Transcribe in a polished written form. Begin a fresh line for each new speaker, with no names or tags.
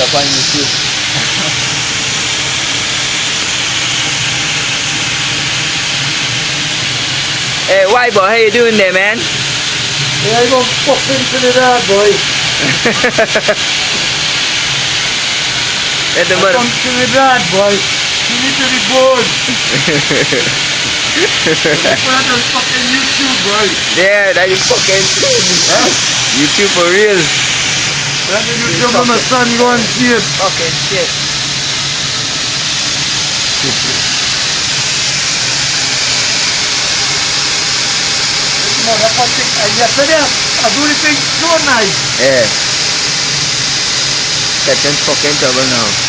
up on YouTube. Hey, why boy? How you doing there, man?
Yeah, I go fuck into the dad, boy.
Let the
I
mother.
come to the dad, boy. Give me to the bone. That's why I do fucking YouTube, boy.
Yeah, that is fucking
Huh?
YouTube for real.
That's the YouTube when my son go and see it.
Fucking shit.
Yesterday, I do the thing so nice.
Yeah. That's in fucking trouble now.